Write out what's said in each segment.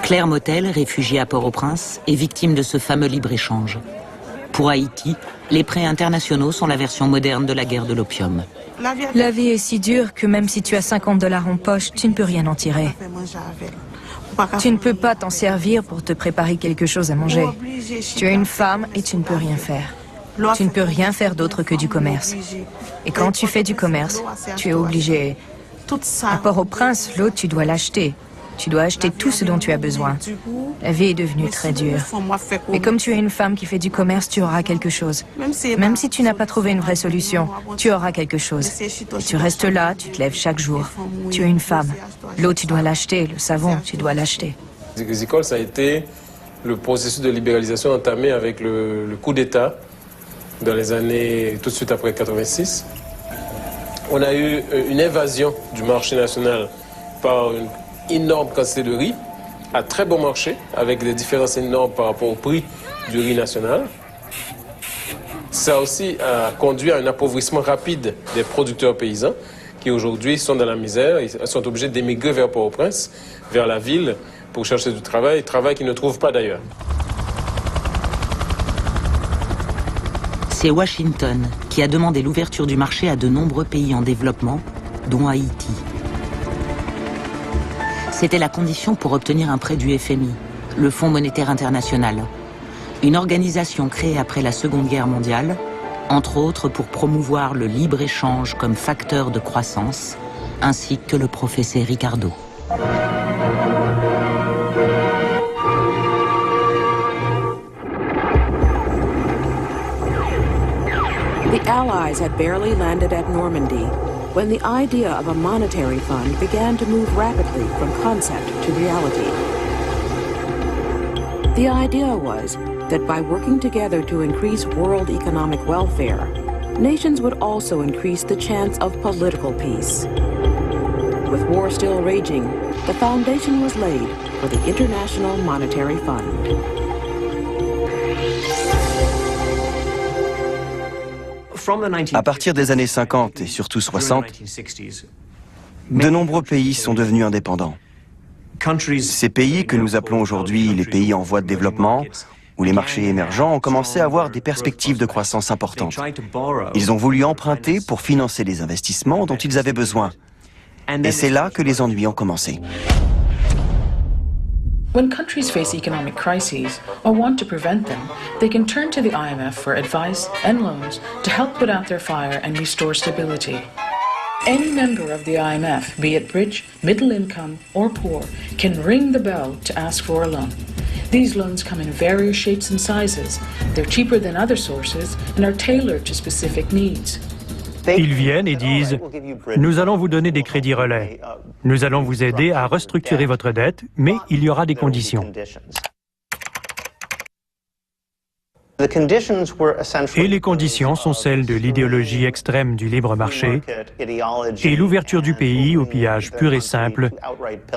Claire Motel, réfugiée à Port-au-Prince, est victime de ce fameux libre-échange. Pour Haïti, les prêts internationaux sont la version moderne de la guerre de l'opium. La vie est si dure que même si tu as 50 $ en poche, tu ne peux rien en tirer. Tu ne peux pas t'en servir pour te préparer quelque chose à manger. Tu es une femme et tu ne peux rien faire. Tu ne peux rien faire d'autre que du commerce. Et quand tu fais du commerce, tu es obligé. À Port-au-Prince, l'eau, tu dois l'acheter. Tu dois acheter tout ce dont tu as besoin. La vie est devenue très dure. Mais comme tu es une femme qui fait du commerce, tu auras quelque chose. Même si tu n'as pas trouvé une vraie solution, tu auras quelque chose. Et tu restes là, tu te lèves chaque jour. Tu es une femme. L'eau, tu dois l'acheter. Le savon, tu dois l'acheter. Agricole, ça a été le processus de libéralisation entamé avec le coup d'État dans les années tout de suite après 86. On a eu une invasion du marché national par une énorme quantité de riz à très bon marché, avec des différences énormes par rapport au prix du riz national. Ça aussi a conduit à un appauvrissement rapide des producteurs paysans qui aujourd'hui sont dans la misère, ils sont obligés d'émigrer vers Port-au-Prince, vers la ville, pour chercher du travail qu'ils ne trouvent pas d'ailleurs. C'est Washington qui a demandé l'ouverture du marché à de nombreux pays en développement, dont Haïti. C'était la condition pour obtenir un prêt du FMI, le Fonds monétaire international, une organisation créée après la Seconde Guerre mondiale, entre autres pour promouvoir le libre-échange comme facteur de croissance, ainsi que le professeur Ricardo. The Allies had barely landed at Normandy when the idea of a monetary fund began to move rapidly from concept to reality. The idea was that by working together to increase world economic welfare, nations would also increase the chance of political peace. With war still raging, the foundation was laid for the International Monetary Fund. À partir des années 50 et surtout 60, de nombreux pays sont devenus indépendants. Ces pays que nous appelons aujourd'hui les pays en voie de développement, où les marchés émergents ont commencé à avoir des perspectives de croissance importantes. Ils ont voulu emprunter pour financer les investissements dont ils avaient besoin. Et c'est là que les ennuis ont commencé. When countries face economic crises or want to prevent them, they can turn to the IMF for advice and loans to help put out their fire and restore stability. Any member of the IMF, be it rich, middle income, or poor, can ring the bell to ask for a loan. These loans come in various shapes and sizes. They're cheaper than other sources and are tailored to specific needs. Ils viennent et disent « Nous allons vous donner des crédits relais. Nous allons vous aider à restructurer votre dette, mais il y aura des conditions. » Et les conditions sont celles de l'idéologie extrême du libre marché et l'ouverture du pays au pillage pur et simple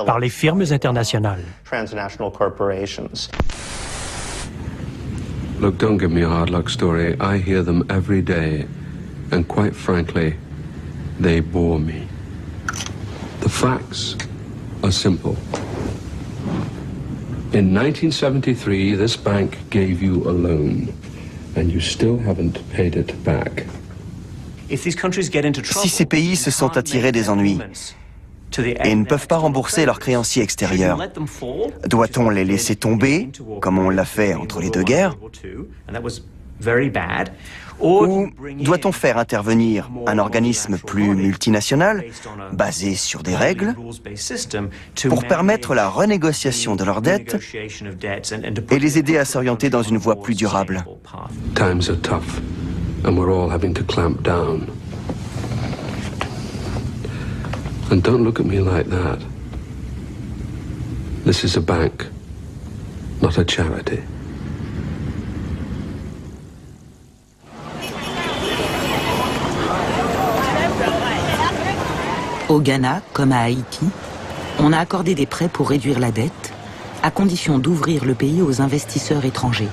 par les firmes internationales. Look, don't give me a hard luck story. I hear them every day. And quite frankly, they bore me. The facts are simple. In 1973, this bank gave you a loan, and you still haven't paid it back. Si ces pays se sont attirés des ennuis et ne peuvent pas rembourser leurs créanciers extérieurs, doit-on les laisser tomber, comme on l'a fait entre les deux guerres ? Ou doit-on faire intervenir un organisme plus multinational, basé sur des règles, pour permettre la renégociation de leurs dettes et les aider à s'orienter dans une voie plus durable? Times are tough, and we're all having to clamp down. And don't look at me like that. This is a bank, not a charity. Au Ghana, comme à Haïti, on a accordé des prêts pour réduire la dette, à condition d'ouvrir le pays aux investisseurs étrangers.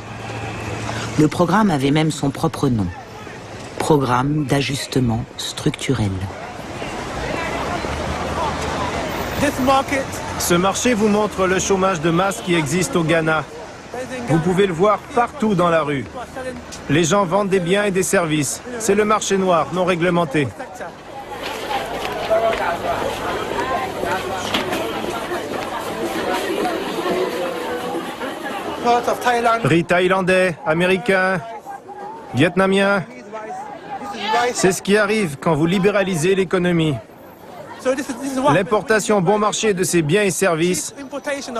Le programme avait même son propre nom, Programme d'ajustement structurel. Ce marché vous montre le chômage de masse qui existe au Ghana. Vous pouvez le voir partout dans la rue. Les gens vendent des biens et des services. C'est le marché noir non réglementé. Riz thaïlandais, américain, vietnamien. C'est ce qui arrive quand vous libéralisez l'économie. L'importation bon marché de ces biens et services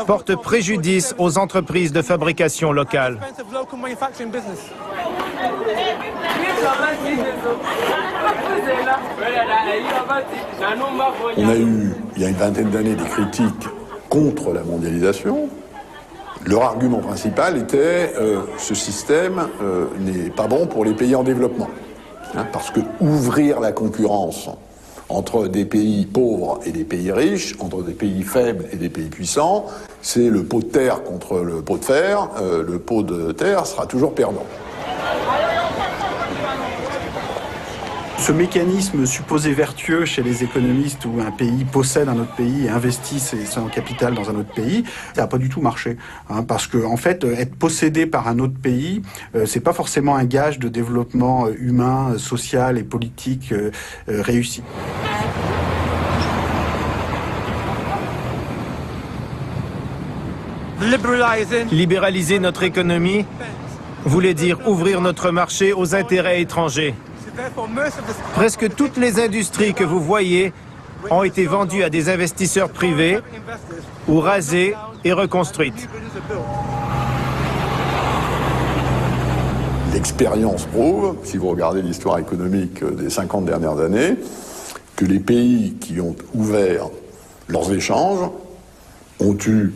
porte préjudice aux entreprises de fabrication locale. On a eu, il y a une vingtaine d'années, des critiques contre la mondialisation. Leur argument principal était ce système n'est pas bon pour les pays en développement. Parce que ouvrir la concurrence entre des pays pauvres et des pays riches, entre des pays faibles et des pays puissants, c'est le pot de terre contre le pot de fer. Le pot de terre sera toujours perdant. Ce mécanisme supposé vertueux chez les économistes où un pays possède un autre pays et investit son capital dans un autre pays, ça n'a pas du tout marché. Parce que, en fait, être possédé par un autre pays, c'est pas forcément un gage de développement humain, social et politique réussi. Libéraliser notre économie voulait dire ouvrir notre marché aux intérêts étrangers. Presque toutes les industries que vous voyez ont été vendues à des investisseurs privés ou rasées et reconstruites. L'expérience prouve, si vous regardez l'histoire économique des 50 dernières années, que les pays qui ont ouvert leurs échanges ont eu,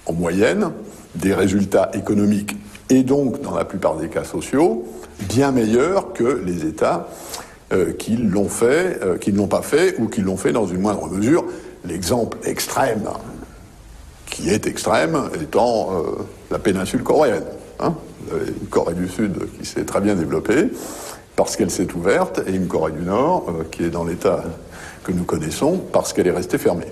en moyenne, des résultats économiques et donc, dans la plupart des cas sociaux, bien meilleurs que les États qui ne l'ont pas fait ou qui l'ont fait dans une moindre mesure. L'exemple extrême, qui est extrême, étant la péninsule coréenne. Une Corée du Sud qui s'est très bien développée parce qu'elle s'est ouverte, et une Corée du Nord qui est dans l'état que nous connaissons parce qu'elle est restée fermée.